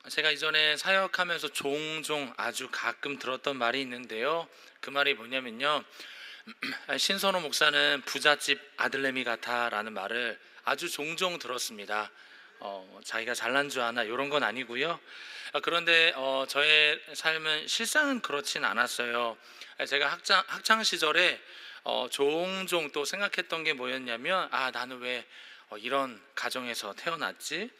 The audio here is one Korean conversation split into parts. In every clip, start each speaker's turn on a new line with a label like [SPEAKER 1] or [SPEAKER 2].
[SPEAKER 1] 제가 이전에 사역하면서 종종 아주 가끔 들었던 말이 있는데요. 그 말이 뭐냐면요. 신선호 목사는 부잣집 아들내미 같아라는 말을 아주 종종 들었습니다. 자기가 잘난 줄 아나 이런 건 아니고요. 그런데 저의 삶은 실상은 그렇진 않았어요. 제가 학창 시절에 종종 또 생각했던 게 뭐였냐면, 나는 왜 이런 가정에서 태어났지?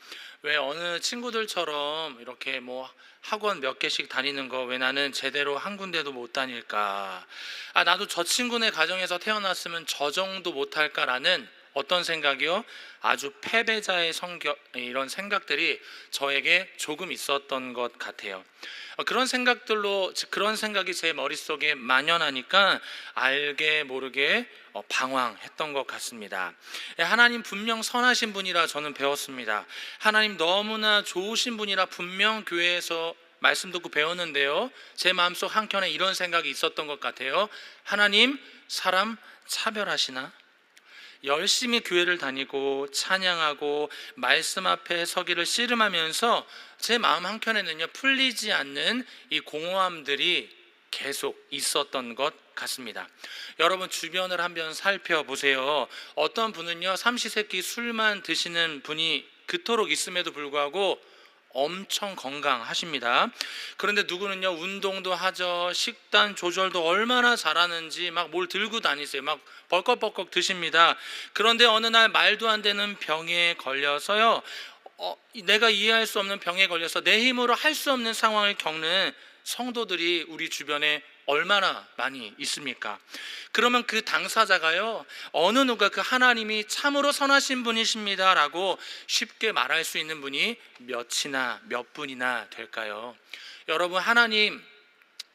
[SPEAKER 1] 왜 어느 친구들처럼 이렇게 뭐 학원 몇 개씩 다니는 거 왜 나는 제대로 한 군데도 못 다닐까? 나도 저 친구네 가정에서 태어났으면 저 정도 못할까라는 어떤 생각이요? 아주 패배자의 성격, 이런 생각들이 저에게 조금 있었던 것 같아요. 그런 생각이 제 머릿속에 만연하니까 알게 모르게 방황했던 것 같습니다. 하나님 분명 선하신 분이라 저는 배웠습니다. 하나님 너무나 좋으신 분이라 분명 교회에서 말씀 듣고 배웠는데요, 제 마음속 한켠에 이런 생각이 있었던 것 같아요. 하나님 사람 차별하시나? 열심히 교회를 다니고 찬양하고 말씀 앞에 서기를 씨름하면서 제 마음 한켠에는요, 풀리지 않는 이 공허함들이 계속 있었던 것 같습니다. 여러분 주변을 한번 살펴보세요. 어떤 분은요, 삼시세끼 술만 드시는 분이 그토록 있음에도 불구하고 엄청 건강하십니다. 그런데 누구는요, 운동도 하죠, 식단 조절도 얼마나 잘하는지 막 뭘 들고 다니세요. 막 벌컥벌컥 드십니다. 그런데 어느 날 말도 안 되는 병에 걸려서요, 내가 이해할 수 없는 병에 걸려서 내 힘으로 할 수 없는 상황을 겪는 성도들이 우리 주변에 얼마나 많이 있습니까? 그러면 그 당사자가요, 어느 누가 그 하나님이 참으로 선하신 분이십니다 라고 쉽게 말할 수 있는 분이 몇 분이나 될까요? 여러분, 하나님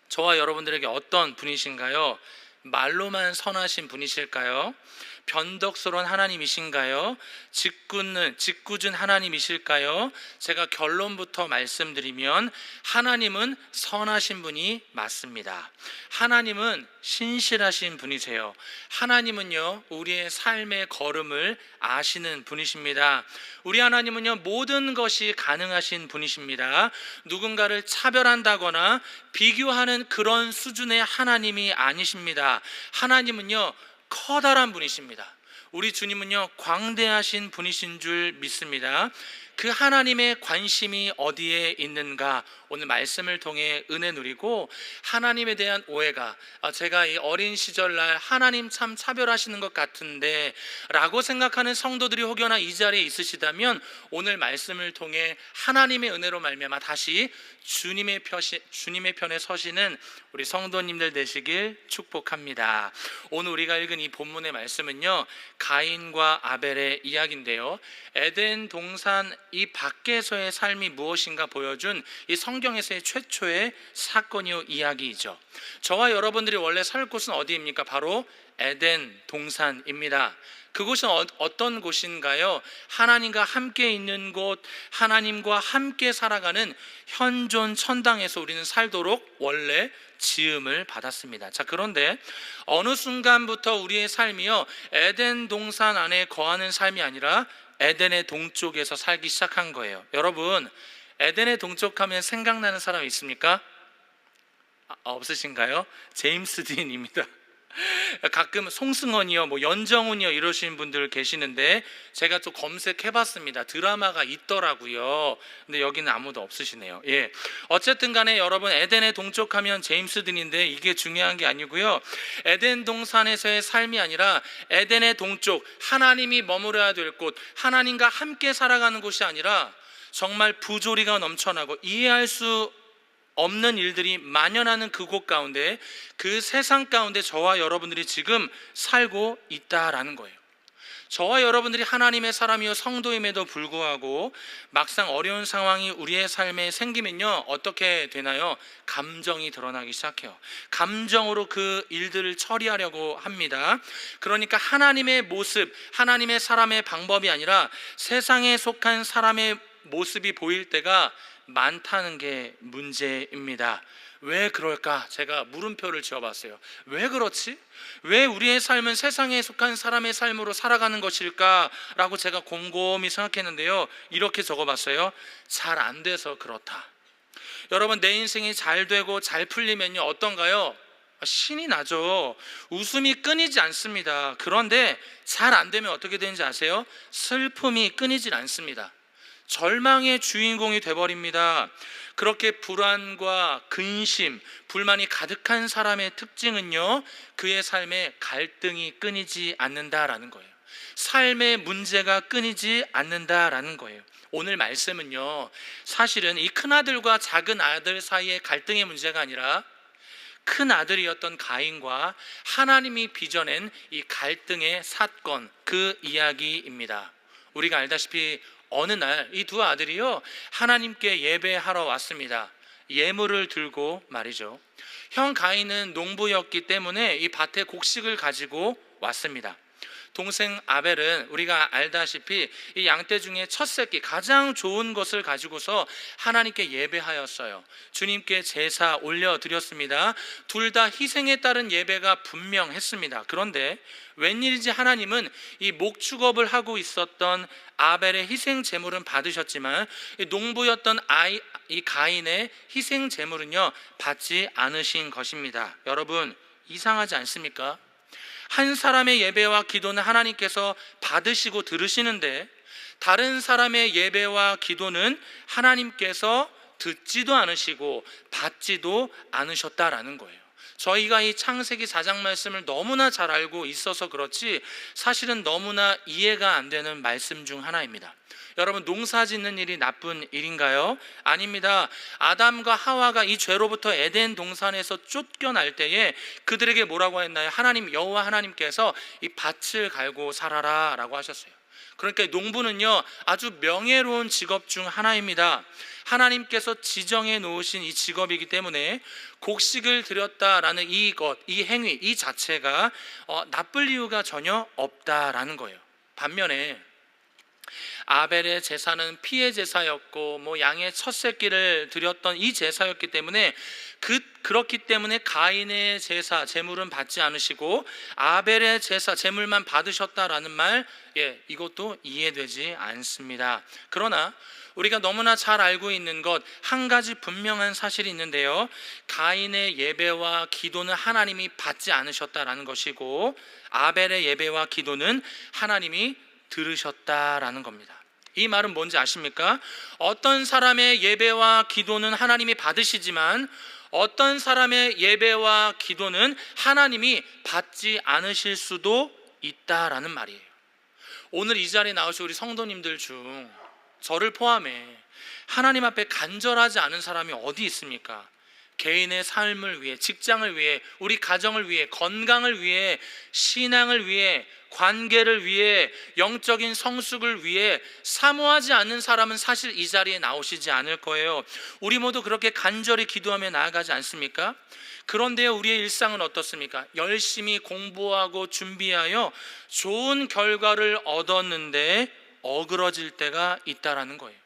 [SPEAKER 1] 저와 여러분들에게 어떤 분이신가요? 말로만 선하신 분이실까요? 변덕스러운 하나님이신가요? 짓궂은 하나님이실까요? 제가 결론부터 말씀드리면, 하나님은 선하신 분이 맞습니다. 하나님은 신실하신 분이세요. 하나님은요, 우리의 삶의 걸음을 아시는 분이십니다. 우리 하나님은요, 모든 것이 가능하신 분이십니다. 누군가를 차별한다거나 비교하는 그런 수준의 하나님이 아니십니다. 하나님은요, 커다란 분이십니다. 우리 주님은요, 광대하신 분이신 줄 믿습니다. 그 하나님의 관심이 어디에 있는가, 오늘 말씀을 통해 은혜 누리고, 하나님에 대한 오해가, 제가 이 어린 시절날 하나님 참 차별하시는 것 같은데 라고 생각하는 성도들이 혹여나 이 자리에 있으시다면, 오늘 말씀을 통해 하나님의 은혜로 말미암아 다시 주님의 편에 서시는 우리 성도님들 되시길 축복합니다. 오늘 우리가 읽은 이 본문의 말씀은요, 가인과 아벨의 이야기인데요, 에덴 동산 이 밖에서의 삶이 무엇인가 보여준 이 성경에서의 최초의 사건이요 이야기이죠. 저와 여러분들이 원래 살 곳은 어디입니까? 바로 에덴 동산입니다. 그곳은 어떤 곳인가요? 하나님과 함께 있는 곳, 하나님과 함께 살아가는 현존 천당에서 우리는 살도록 원래 지음을 받았습니다. 자, 그런데 어느 순간부터 우리의 삶이요, 에덴 동산 안에 거하는 삶이 아니라 에덴의 동쪽에서 살기 시작한 거예요. 여러분, 에덴의 동쪽 하면 생각나는 사람 있습니까? 없으신가요? 제임스 딘입니다. 가끔 송승헌이요, 뭐 연정훈이요 이러시는 분들 계시는데, 제가 또 검색해봤습니다. 드라마가 있더라고요. 근데 여기는 아무도 없으시네요. 예, 어쨌든 간에 여러분, 에덴의 동쪽하면 제임스 딘인데 이게 중요한 게 아니고요, 에덴 동산에서의 삶이 아니라 에덴의 동쪽, 하나님이 머무려야 될 곳, 하나님과 함께 살아가는 곳이 아니라 정말 부조리가 넘쳐나고 이해할 수 없는 일들이 만연하는 그곳 가운데, 그 세상 가운데 저와 여러분들이 지금 살고 있다라는 거예요. 저와 여러분들이 하나님의 사람이요 성도임에도 불구하고 막상 어려운 상황이 우리의 삶에 생기면요, 어떻게 되나요? 감정이 드러나기 시작해요. 감정으로 그 일들을 처리하려고 합니다. 그러니까 하나님의 모습, 하나님의 사람의 방법이 아니라 세상에 속한 사람의 모습이 보일 때가 많다는 게 문제입니다. 왜 그럴까? 제가 물음표를 지어봤어요. 왜 그렇지? 왜 우리의 삶은 세상에 속한 사람의 삶으로 살아가는 것일까? 라고 제가 곰곰이 생각했는데요, 이렇게 적어봤어요. 잘 안 돼서 그렇다. 여러분, 내 인생이 잘 되고 잘 풀리면요 어떤가요? 신이 나죠. 웃음이 끊이지 않습니다. 그런데 잘 안 되면 어떻게 되는지 아세요? 슬픔이 끊이질 않습니다. 절망의 주인공이 돼버립니다. 그렇게 불안과 근심, 불만이 가득한 사람의 특징은요, 그의 삶에 갈등이 끊이지 않는다라는 거예요. 삶의 문제가 끊이지 않는다라는 거예요. 오늘 말씀은요, 사실은 이 큰아들과 작은 아들 사이의 갈등의 문제가 아니라 큰 아들이었던 가인과 하나님이 빚어낸 이 갈등의 사건, 그 이야기입니다. 우리가 알다시피 어느 날 이 두 아들이요, 하나님께 예배하러 왔습니다. 예물을 들고 말이죠. 형 가인은 농부였기 때문에 이 밭에 곡식을 가지고 왔습니다. 동생 아벨은 우리가 알다시피 이 양떼 중에 첫 새끼, 가장 좋은 것을 가지고서 하나님께 예배하였어요. 주님께 제사 올려드렸습니다. 둘 다 희생에 따른 예배가 분명했습니다. 그런데 웬일인지 하나님은 이 목축업을 하고 있었던 아벨의 희생 제물은 받으셨지만 이 농부였던 이 가인의 희생 제물은요 받지 않으신 것입니다. 여러분, 이상하지 않습니까? 한 사람의 예배와 기도는 하나님께서 받으시고 들으시는데 다른 사람의 예배와 기도는 하나님께서 듣지도 않으시고 받지도 않으셨다라는 거예요. 저희가 이 창세기 4장 말씀을 너무나 잘 알고 있어서 그렇지 사실은 너무나 이해가 안 되는 말씀 중 하나입니다. 여러분, 농사 짓는 일이 나쁜 일인가요? 아닙니다. 아담과 하와가 이 죄로부터 에덴 동산에서 쫓겨날 때에 그들에게 뭐라고 했나요? 하나님, 여호와 하나님께서 이 밭을 갈고 살아라 라고 하셨어요. 그러니까 농부는요 아주 명예로운 직업 중 하나입니다. 하나님께서 지정해 놓으신 이 직업이기 때문에 곡식을 드렸다라는 이 행위, 이 자체가 나쁠 이유가 전혀 없다라는 거예요. 반면에 아벨의 제사는 피의 제사였고 양의 첫 새끼를 드렸던 이 제사였기 때문에 그렇기 때문에 가인의 제사, 제물은 받지 않으시고 아벨의 제사, 제물만 받으셨다라는 말, 이것도 이해되지 않습니다. 그러나 우리가 너무나 잘 알고 있는 것 한 가지 분명한 사실이 있는데요, 가인의 예배와 기도는 하나님이 받지 않으셨다라는 것이고 아벨의 예배와 기도는 하나님이 들으셨다라는 겁니다. 이 말은 뭔지 아십니까? 어떤 사람의 예배와 기도는 하나님이 받으시지만 어떤 사람의 예배와 기도는 하나님이 받지 않으실 수도 있다라는 말이에요. 오늘 이 자리에 나오신 우리 성도님들 중 저를 포함해 하나님 앞에 간절하지 않은 사람이 어디 있습니까? 개인의 삶을 위해, 직장을 위해, 우리 가정을 위해, 건강을 위해, 신앙을 위해, 관계를 위해, 영적인 성숙을 위해 사모하지 않는 사람은 사실 이 자리에 나오시지 않을 거예요. 우리 모두 그렇게 간절히 기도하며 나아가지 않습니까? 그런데요, 우리의 일상은 어떻습니까? 열심히 공부하고 준비하여 좋은 결과를 얻었는데 어그러질 때가 있다라는 거예요.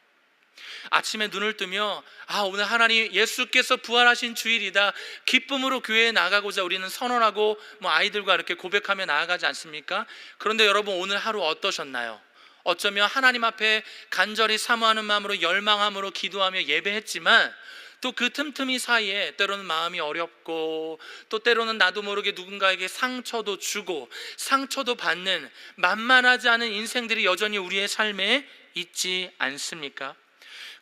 [SPEAKER 1] 아침에 눈을 뜨며 오늘 하나님 예수께서 부활하신 주일이다, 기쁨으로 교회에 나가고자 우리는 선언하고 아이들과 이렇게 고백하며 나아가지 않습니까? 그런데 여러분, 오늘 하루 어떠셨나요? 어쩌면 하나님 앞에 간절히 사모하는 마음으로 열망함으로 기도하며 예배했지만 또 그 틈틈이 사이에 때로는 마음이 어렵고 또 때로는 나도 모르게 누군가에게 상처도 주고 상처도 받는 만만하지 않은 인생들이 여전히 우리의 삶에 있지 않습니까?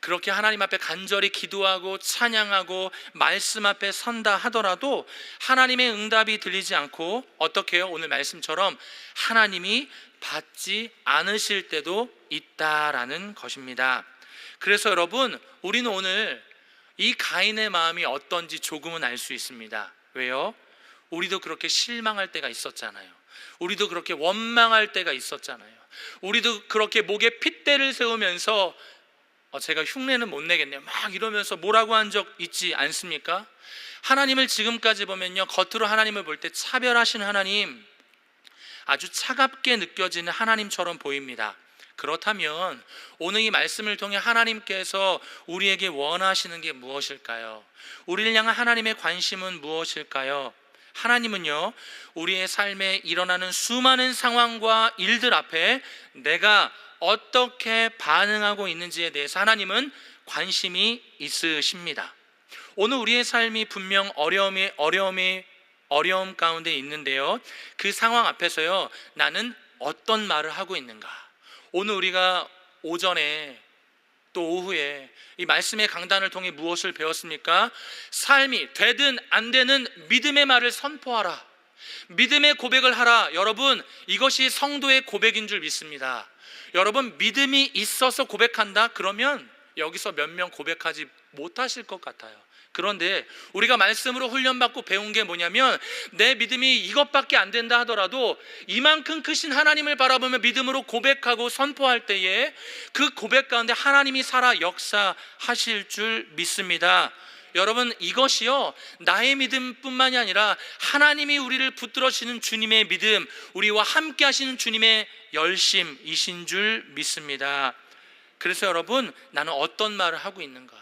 [SPEAKER 1] 그렇게 하나님 앞에 간절히 기도하고 찬양하고 말씀 앞에 선다 하더라도 하나님의 응답이 들리지 않고 어떻게 해요? 오늘 말씀처럼 하나님이 받지 않으실 때도 있다라는 것입니다. 그래서 여러분, 우리는 오늘 이 가인의 마음이 어떤지 조금은 알 수 있습니다. 왜요? 우리도 그렇게 실망할 때가 있었잖아요. 우리도 그렇게 원망할 때가 있었잖아요. 우리도 그렇게 목에 핏대를 세우면서 제가 흉내는 못 내겠네요 막 이러면서 뭐라고 한 적 있지 않습니까? 하나님을 지금까지 보면요, 겉으로 하나님을 볼 때 차별하신 하나님, 아주 차갑게 느껴지는 하나님처럼 보입니다. 그렇다면 오늘 이 말씀을 통해 하나님께서 우리에게 원하시는 게 무엇일까요? 우리를 향한 하나님의 관심은 무엇일까요? 하나님은요, 우리의 삶에 일어나는 수많은 상황과 일들 앞에 내가 어떻게 반응하고 있는지에 대해서 하나님은 관심이 있으십니다. 오늘 우리의 삶이 분명 어려움 가운데 있는데요, 그 상황 앞에서요, 나는 어떤 말을 하고 있는가? 오늘 우리가 오전에 또 오후에 이 말씀의 강단을 통해 무엇을 배웠습니까? 삶이 되든 안 되는 믿음의 말을 선포하라, 믿음의 고백을 하라. 여러분, 이것이 성도의 고백인 줄 믿습니다. 여러분, 믿음이 있어서 고백한다? 그러면 여기서 몇 명 고백하지 못하실 것 같아요. 그런데 우리가 말씀으로 훈련받고 배운 게 뭐냐면, 내 믿음이 이것밖에 안 된다 하더라도 이만큼 크신 하나님을 바라보며 믿음으로 고백하고 선포할 때에 그 고백 가운데 하나님이 살아 역사하실 줄 믿습니다. 여러분, 이것이요, 나의 믿음뿐만이 아니라 하나님이 우리를 붙들어주시는 주님의 믿음, 우리와 함께 하시는 주님의 열심이신 줄 믿습니다. 그래서 여러분, 나는 어떤 말을 하고 있는가?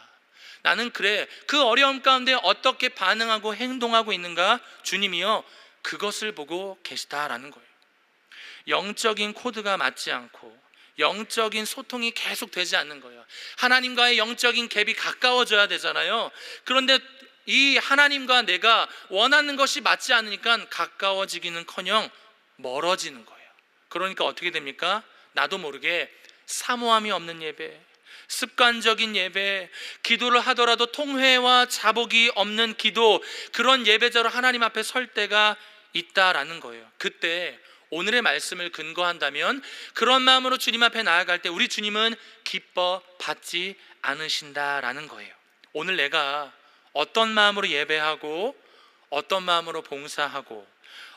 [SPEAKER 1] 나는 그 어려움 가운데 어떻게 반응하고 행동하고 있는가? 주님이요, 그것을 보고 계시다라는 거예요. 영적인 코드가 맞지 않고 영적인 소통이 계속 되지 않는 거예요. 하나님과의 영적인 갭이 가까워져야 되잖아요. 그런데 이 하나님과 내가 원하는 것이 맞지 않으니까 가까워지기는커녕 멀어지는 거예요. 그러니까 어떻게 됩니까? 나도 모르게 사모함이 없는 예배, 습관적인 예배, 기도를 하더라도 통회와 자복이 없는 기도, 그런 예배자로 하나님 앞에 설 때가 있다라는 거예요. 그때 오늘의 말씀을 근거한다면 그런 마음으로 주님 앞에 나아갈 때 우리 주님은 기뻐 받지 않으신다라는 거예요. 오늘 내가 어떤 마음으로 예배하고 어떤 마음으로 봉사하고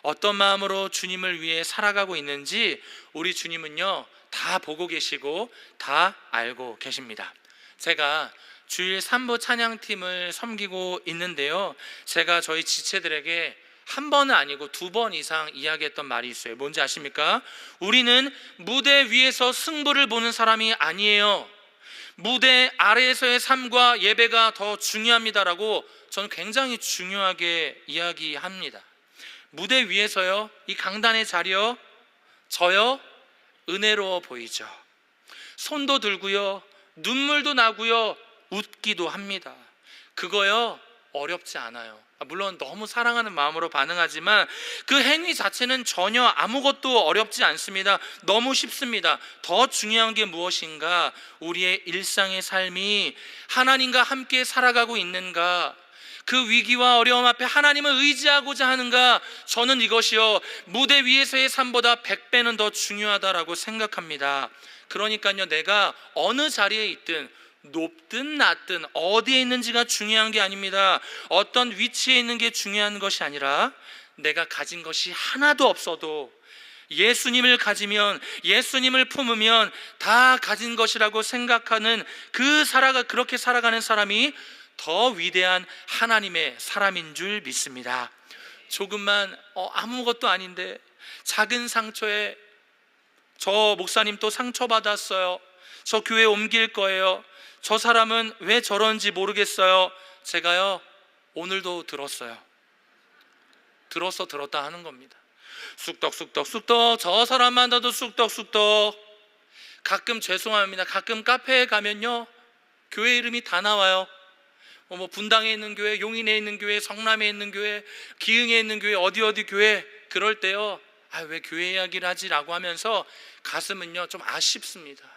[SPEAKER 1] 어떤 마음으로 주님을 위해 살아가고 있는지 우리 주님은요, 다 보고 계시고 다 알고 계십니다. 제가 주일 3부 찬양팀을 섬기고 있는데요, 제가 저희 지체들에게 한 번은 아니고 2번 이상 이야기했던 말이 있어요. 뭔지 아십니까? 우리는 무대 위에서 승부를 보는 사람이 아니에요. 무대 아래에서의 삶과 예배가 더 중요합니다라고 저는 굉장히 중요하게 이야기합니다. 무대 위에서요, 이 강단의 자리요, 저요 은혜로워 보이죠. 손도 들고요, 눈물도 나고요, 웃기도 합니다. 그거요 어렵지 않아요. 물론 너무 사랑하는 마음으로 반응하지만 그 행위 자체는 전혀 아무것도 어렵지 않습니다. 너무 쉽습니다. 더 중요한 게 무엇인가? 우리의 일상의 삶이 하나님과 함께 살아가고 있는가? 그 위기와 어려움 앞에 하나님을 의지하고자 하는가? 저는 이것이요, 무대 위에서의 삶보다 100배는 더 중요하다라고 생각합니다. 그러니까요, 내가 어느 자리에 있든 높든 낮든 어디에 있는지가 중요한 게 아닙니다. 어떤 위치에 있는 게 중요한 것이 아니라 내가 가진 것이 하나도 없어도 예수님을 가지면, 예수님을 품으면 다 가진 것이라고 생각하는 그렇게 살아가는 사람이 더 위대한 하나님의 사람인 줄 믿습니다. 조금만 아무것도 아닌데 작은 상처에 저 목사님 또 상처받았어요, 저 교회 옮길 거예요, 저 사람은 왜 저런지 모르겠어요. 제가요 오늘도 들었어요. 들었다 하는 겁니다. 쑥떡 저 사람만 봐도 쑥떡. 가끔 죄송합니다. 가끔 카페에 가면요, 교회 이름이 다 나와요. 뭐 분당에 있는 교회, 용인에 있는 교회, 성남에 있는 교회, 기흥에 있는 교회, 어디 교회. 그럴 때요, 왜 교회 이야기를 하지라고 하면서 가슴은요 좀 아쉽습니다.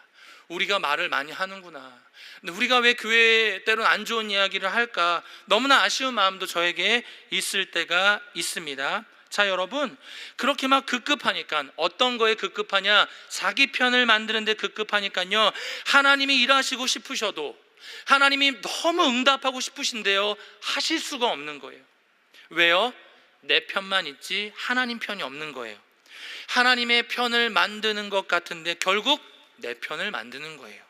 [SPEAKER 1] 우리가 말을 많이 하는구나. 근데 우리가 왜 교회에 때로는 안 좋은 이야기를 할까? 너무나 아쉬운 마음도 저에게 있을 때가 있습니다. 자, 여러분, 그렇게 막 급급하니까, 어떤 거에 급급하냐? 자기 편을 만드는데 급급하니까요, 하나님이 일하시고 싶으셔도 하나님이 너무 응답하고 싶으신데요, 하실 수가 없는 거예요. 왜요? 내 편만 있지 하나님 편이 없는 거예요. 하나님의 편을 만드는 것 같은데 결국 내 편을 만드는 거예요.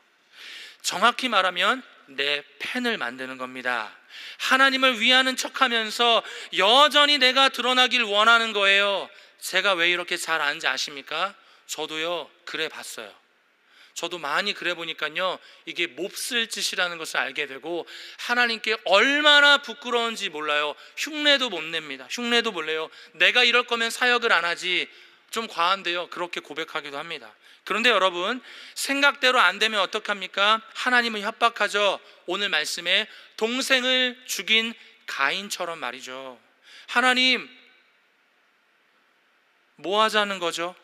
[SPEAKER 1] 정확히 말하면 내 펜을 만드는 겁니다. 하나님을 위하는 척하면서 여전히 내가 드러나길 원하는 거예요. 제가 왜 이렇게 잘 아는지 아십니까? 저도요 그래 봤어요. 저도 많이 그래 보니까요, 이게 몹쓸 짓이라는 것을 알게 되고 하나님께 얼마나 부끄러운지 몰라요. 흉내도 못 냅니다. 흉내도 못 내요. 내가 이럴 거면 사역을 안 하지, 좀 과한데요, 그렇게 고백하기도 합니다. 그런데 여러분, 생각대로 안 되면 어떡합니까? 하나님은 협박하죠. 오늘 말씀에 동생을 죽인 가인처럼 말이죠. 하나님, 뭐 하자는 거죠?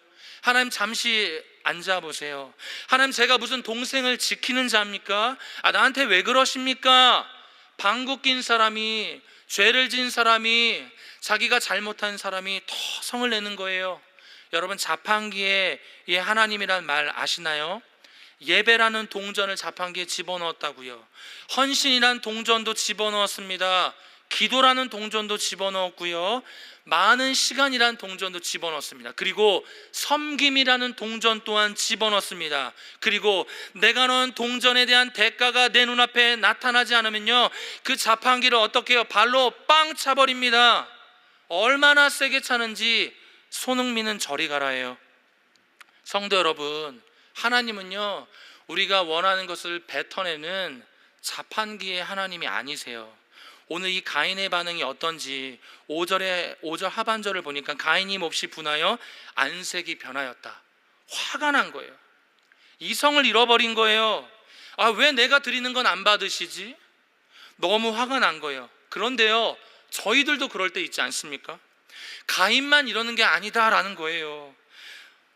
[SPEAKER 1] 하나님, 잠시 앉아보세요. 하나님, 제가 무슨 동생을 지키는 자입니까? 나한테 왜 그러십니까? 방구 낀 사람이, 죄를 지은 사람이, 자기가 잘못한 사람이 더 성을 내는 거예요. 여러분, 자판기에 이 하나님이란 말 아시나요? 예배라는 동전을 자판기에 집어넣었다고요. 헌신이란 동전도 집어넣었습니다. 기도라는 동전도 집어넣었고요, 많은 시간이란 동전도 집어넣었습니다. 그리고 섬김이라는 동전 또한 집어넣습니다. 그리고 내가 넣은 동전에 대한 대가가 내 눈앞에 나타나지 않으면요, 그 자판기를 어떻게 해요? 발로 빵 차버립니다. 얼마나 세게 차는지 손흥민은 저리 가라예요. 성도 여러분, 하나님은요, 우리가 원하는 것을 뱉어내는 자판기의 하나님이 아니세요. 오늘 이 가인의 반응이 어떤지 5절 하반절을 보니까 가인이 몹시 분하여 안색이 변하였다. 화가 난 거예요. 이성을 잃어버린 거예요. 왜 내가 드리는 건 안 받으시지? 너무 화가 난 거예요. 그런데요, 저희들도 그럴 때 있지 않습니까? 가인만 이러는 게 아니다라는 거예요.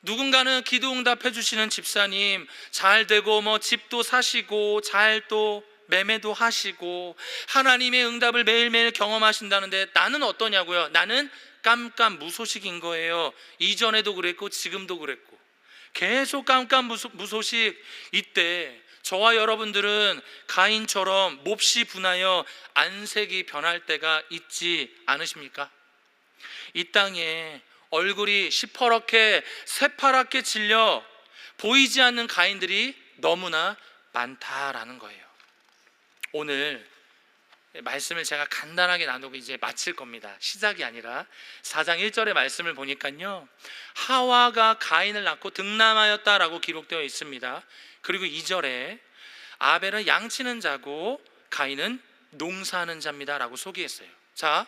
[SPEAKER 1] 누군가는 기도 응답해 주시는 집사님, 잘 되고 집도 사시고 잘 또 매매도 하시고 하나님의 응답을 매일매일 경험하신다는데 나는 어떠냐고요? 나는 깜깜무소식인 거예요. 이전에도 그랬고 지금도 그랬고 계속 깜깜무소식. 이때 저와 여러분들은 가인처럼 몹시 분하여 안색이 변할 때가 있지 않으십니까? 이 땅에 얼굴이 시퍼렇게 새파랗게 질려 보이지 않는 가인들이 너무나 많다라는 거예요. 오늘 말씀을 제가 간단하게 나누고 이제 마칠 겁니다. 시작이 아니라 4장 1절의 말씀을 보니까요, 하와가 가인을 낳고 등남하였다라고 기록되어 있습니다. 그리고 2절에 아벨은 양치는 자고 가인은 농사하는 자입니다 라고 소개했어요. 자,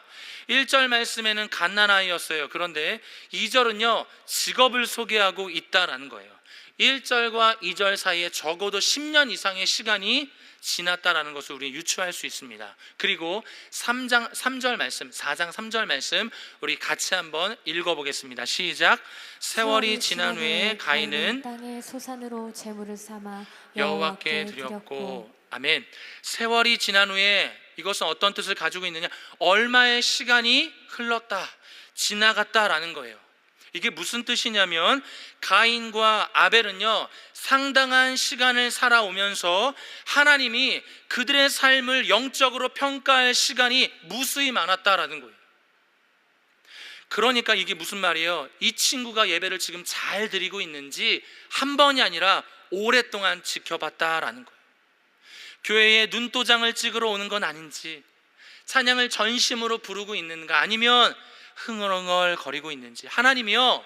[SPEAKER 1] 1절 말씀에는 갓난아이였어요. 그런데 2절은요, 직업을 소개하고 있다라는 거예요. 1절과 2절 사이에 적어도 10년 이상의 시간이 지났다라는 것을 우리 유추할 수 있습니다. 그리고 3절 말씀, 4장 3절 말씀 우리 같이 한번 읽어보겠습니다. 시작. 세월이 지난 후에 가인은
[SPEAKER 2] 땅의 소산으로 제물을 삼아
[SPEAKER 1] 여호와께 드렸고. 아멘. 세월이 지난 후에, 이것은 어떤 뜻을 가지고 있느냐? 얼마의 시간이 흘렀다, 지나갔다라는 거예요. 이게 무슨 뜻이냐면 가인과 아벨은요, 상당한 시간을 살아오면서 하나님이 그들의 삶을 영적으로 평가할 시간이 무수히 많았다라는 거예요. 그러니까 이게 무슨 말이에요? 이 친구가 예배를 지금 잘 드리고 있는지 한 번이 아니라 오랫동안 지켜봤다라는 거예요. 교회에 눈도장을 찍으러 오는 건 아닌지, 찬양을 전심으로 부르고 있는가, 아니면 흥얼흥얼 거리고 있는지 하나님이요,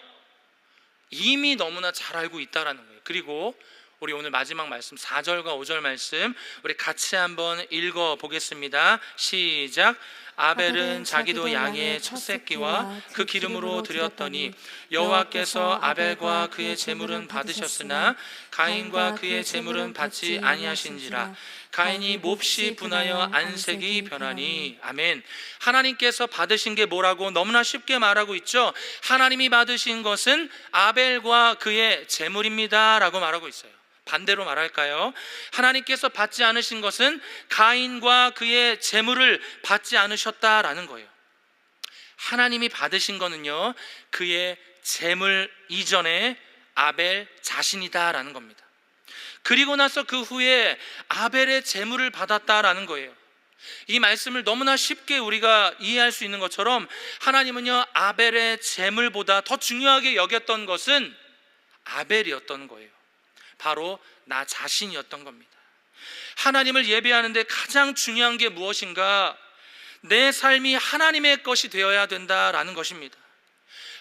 [SPEAKER 1] 이미 너무나 잘 알고 있다라는 거예요. 그리고 우리 오늘 마지막 말씀 4절과 5절 말씀 우리 같이 한번 읽어보겠습니다. 시작. 아벨은 자기도 양의 첫 새끼와 그 기름으로 드렸더니 여호와께서 아벨과 그의 제물은 받으셨으나 가인과 그의 제물은 받지 아니하신지라. 가인이 몹시 분하여 안색이 변하니. 아멘. 하나님께서 받으신 게 뭐라고 너무나 쉽게 말하고 있죠. 하나님이 받으신 것은 아벨과 그의 제물입니다 라고 말하고 있어요. 반대로 말할까요? 하나님께서 받지 않으신 것은 가인과 그의 제물을 받지 않으셨다라는 거예요. 하나님이 받으신 거는요, 그의 제물 이전에 아벨 자신이다라는 겁니다. 그리고 나서 그 후에 아벨의 제물을 받았다라는 거예요. 이 말씀을 너무나 쉽게 우리가 이해할 수 있는 것처럼 하나님은요, 아벨의 제물보다 더 중요하게 여겼던 것은 아벨이었던 거예요. 바로 나 자신이었던 겁니다. 하나님을 예배하는데 가장 중요한 게 무엇인가? 내 삶이 하나님의 것이 되어야 된다라는 것입니다.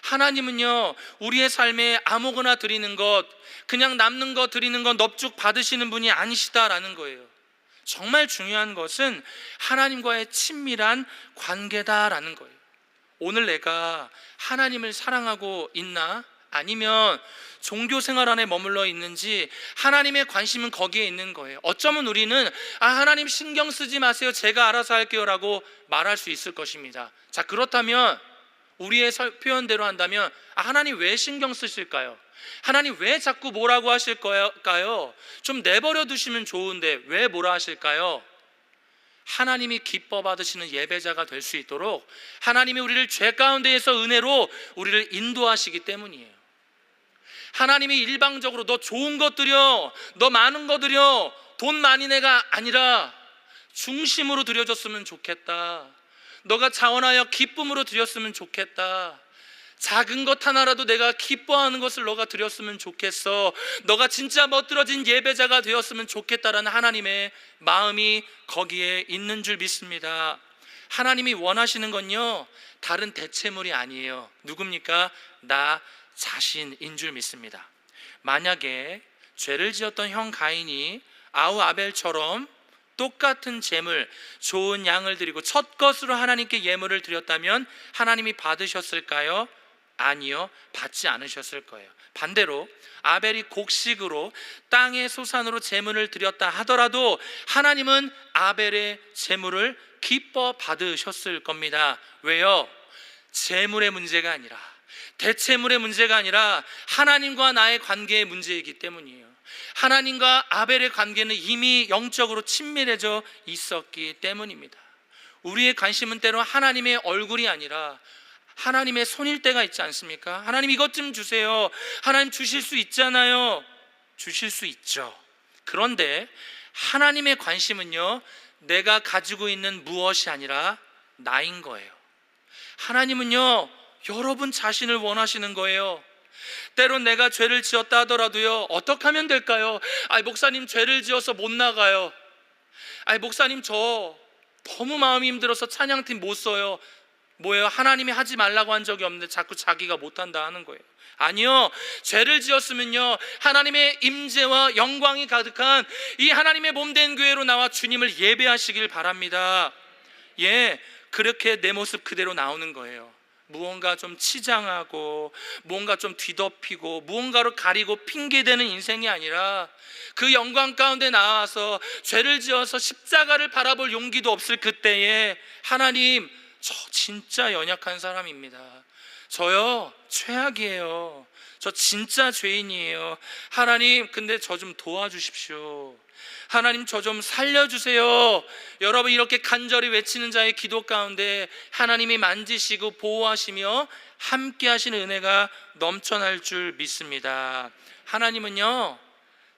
[SPEAKER 1] 하나님은요, 우리의 삶에 아무거나 드리는 것, 그냥 남는 거 드리는 거 넙죽 받으시는 분이 아니시다라는 거예요. 정말 중요한 것은 하나님과의 친밀한 관계다라는 거예요. 오늘 내가 하나님을 사랑하고 있나? 아니면 종교 생활 안에 머물러 있는지 하나님의 관심은 거기에 있는 거예요. 어쩌면 우리는 하나님 신경 쓰지 마세요, 제가 알아서 할게요 라고 말할 수 있을 것입니다. 자, 그렇다면 우리의 표현대로 한다면 하나님 왜 신경 쓰실까요? 하나님 왜 자꾸 뭐라고 하실까요? 좀 내버려 두시면 좋은데 왜 뭐라 하실까요? 하나님이 기뻐 받으시는 예배자가 될 수 있도록 하나님이 우리를 죄 가운데에서 은혜로 우리를 인도하시기 때문이에요. 하나님이 일방적으로 너 좋은 것 드려, 너 많은 것 드려, 돈 많이 내가 아니라 중심으로 드려줬으면 좋겠다. 너가 자원하여 기쁨으로 드렸으면 좋겠다. 작은 것 하나라도 내가 기뻐하는 것을 너가 드렸으면 좋겠어. 너가 진짜 멋들어진 예배자가 되었으면 좋겠다라는 하나님의 마음이 거기에 있는 줄 믿습니다. 하나님이 원하시는 건요, 다른 대체물이 아니에요. 누굽니까? 나 자신인 줄 믿습니다. 만약에 죄를 지었던 형 가인이 아우 아벨처럼 똑같은 제물, 좋은 양을 드리고 첫 것으로 하나님께 예물을 드렸다면 하나님이 받으셨을까요? 아니요, 받지 않으셨을 거예요. 반대로 아벨이 곡식으로 땅의 소산으로 제물을 드렸다 하더라도 하나님은 아벨의 제물을 기뻐 받으셨을 겁니다. 왜요? 제물의 문제가 아니라, 대체물의 문제가 아니라 하나님과 나의 관계의 문제이기 때문이에요. 하나님과 아벨의 관계는 이미 영적으로 친밀해져 있었기 때문입니다. 우리의 관심은 때로 하나님의 얼굴이 아니라 하나님의 손일 때가 있지 않습니까? 하나님 이것 좀 주세요. 하나님 주실 수 있잖아요. 주실 수 있죠. 그런데 하나님의 관심은요, 내가 가지고 있는 무엇이 아니라 나인 거예요. 하나님은요, 여러분 자신을 원하시는 거예요. 때론 내가 죄를 지었다 하더라도요, 어떻게 하면 될까요? 목사님 죄를 지어서 못 나가요. 목사님 저 너무 마음이 힘들어서 찬양팀 못 써요. 뭐예요? 하나님이 하지 말라고 한 적이 없는데 자꾸 자기가 못한다 하는 거예요. 아니요, 죄를 지었으면요, 하나님의 임재와 영광이 가득한 이 하나님의 몸된 교회로 나와 주님을 예배하시길 바랍니다. 그렇게 내 모습 그대로 나오는 거예요. 무언가 좀 치장하고 무언가 좀 뒤덮이고 무언가로 가리고 핑계대는 인생이 아니라 그 영광 가운데 나와서 죄를 지어서 십자가를 바라볼 용기도 없을 그때에 하나님, 저 진짜 연약한 사람입니다. 저요 최악이에요. 저 진짜 죄인이에요. 하나님, 근데 저 좀 도와주십시오. 하나님 저 좀 살려주세요. 여러분, 이렇게 간절히 외치는 자의 기도 가운데 하나님이 만지시고 보호하시며 함께 하시는 은혜가 넘쳐날 줄 믿습니다. 하나님은요,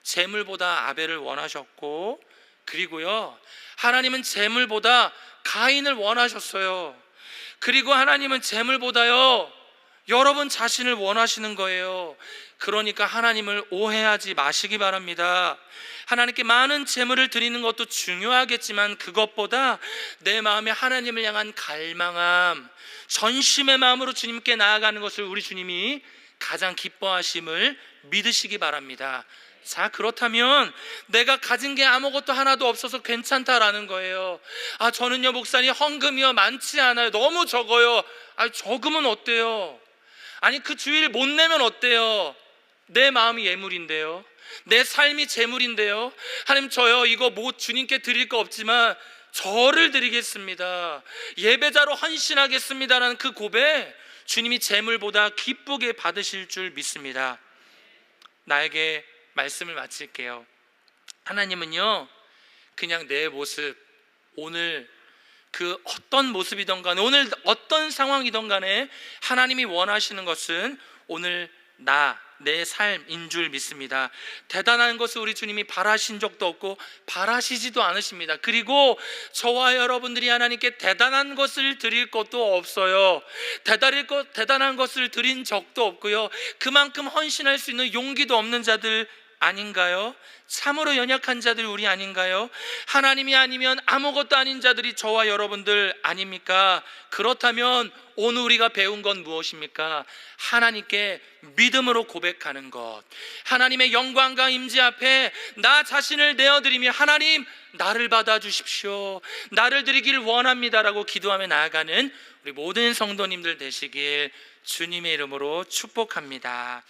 [SPEAKER 1] 재물보다 아벨을 원하셨고, 그리고요, 하나님은 재물보다 가인을 원하셨어요. 그리고 하나님은 재물보다요, 여러분 자신을 원하시는 거예요. 그러니까 하나님을 오해하지 마시기 바랍니다. 하나님께 많은 재물을 드리는 것도 중요하겠지만 그것보다 내 마음에 하나님을 향한 갈망함, 전심의 마음으로 주님께 나아가는 것을 우리 주님이 가장 기뻐하심을 믿으시기 바랍니다. 자, 그렇다면 내가 가진 게 아무것도 하나도 없어서 괜찮다라는 거예요. 저는요 목사님 헌금이요 많지 않아요. 너무 적어요. 적으면 어때요? 그 주일 못 내면 어때요? 내 마음이 예물인데요, 내 삶이 재물인데요. 하나님, 저요 이거 주님께 드릴 거 없지만 저를 드리겠습니다, 예배자로 헌신하겠습니다라는 그 고백, 주님이 재물보다 기쁘게 받으실 줄 믿습니다. 나에게 말씀을 마칠게요. 하나님은요, 그냥 내 모습, 오늘 그 어떤 모습이든 간에, 오늘 어떤 상황이든 간에 하나님이 원하시는 것은 오늘 내 삶인 줄 믿습니다. 대단한 것을 우리 주님이 바라신 적도 없고 바라시지도 않으십니다. 그리고 저와 여러분들이 하나님께 대단한 것을 드릴 것도 없어요. 대단한 것을 드린 적도 없고요, 그만큼 헌신할 수 있는 용기도 없는 자들 아닌가요? 참으로 연약한 자들이 우리 아닌가요? 하나님이 아니면 아무것도 아닌 자들이 저와 여러분들 아닙니까? 그렇다면 오늘 우리가 배운 건 무엇입니까? 하나님께 믿음으로 고백하는 것, 하나님의 영광과 임재 앞에 나 자신을 내어드리며 하나님 나를 받아주십시오, 나를 드리길 원합니다라고 기도하며 나아가는 우리 모든 성도님들 되시길 주님의 이름으로 축복합니다.